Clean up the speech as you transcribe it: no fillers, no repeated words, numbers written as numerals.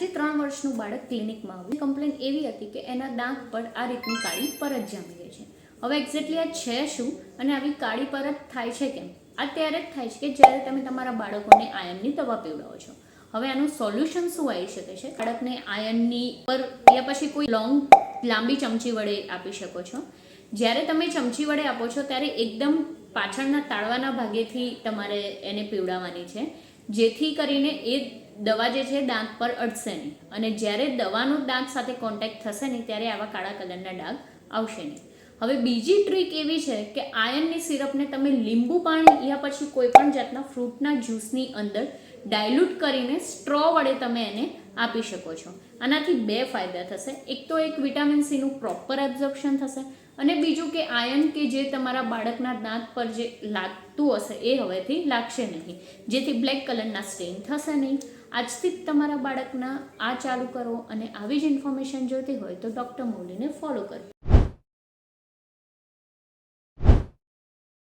જે 3 વર્ષનું બાળક ક્લિનિકમાં આવ્યું, કમ્પ્લેન એવી હતી કે એના દાંત પર આ રીતની કાળી પરત જામી ગઈ છે. હવે એક્ઝેક્ટલી આ છે શું અને આવી કાળી પરત થાય છે કેમ? આ ત્યારે જ થાય છે કે જ્યારે તમે તમારા બાળકોને આયર્નની દવા પીવડાવો છો. હવે આનું સોલ્યુશન શું આવી શકે છે? બાળકને આયર્નની પર યા પછી કોઈ લાંબી ચમચી વડે આપી શકો છો. જ્યારે તમે ચમચી વડે આપો છો ત્યારે એકદમ પાછળના તાળવાના ભાગેથી તમારે એને પીવડાવવાની છે, જેથી કરીને એ દવા જે છે દાંત પર અડશે નહીં, અને જ્યારે દવાનો દાંત સાથે કોન્ટેક્ટ થશે નહીં ત્યારે આવા કાળા કલરના ડાઘ આવશે નહીં. હવે બીજી ટ્રીક એવી છે કે આયર્નની સિરપને તમે લીંબુ પાણી યા પછી કોઈ પણ જાતના ફ્રૂટના જ્યુસની અંદર ડાયલ્યુટ કરીને સ્ટ્રો વડે તમે એને આપી શકો છો. આનાથી 2 ફાયદા થશે. એક તો વિટામિન સીનું પ્રોપર એબ્ઝોર્પ્શન થશે, અને બીજું કે આયર્ન કે જે તમારા બાળકના દાંત પર જે લાગતું હશે એ હવેથી લાગશે નહીં, જેથી બ્લેક કલરના સ્ટેઇન થશે નહીં. આજથી જ તમારા બાળકના આ ચાલુ કરો, અને આવી જ ઇન્ફોર્મેશન જોઈતી હોય તો ડૉક્ટર મૌલીને ફોલો કરો.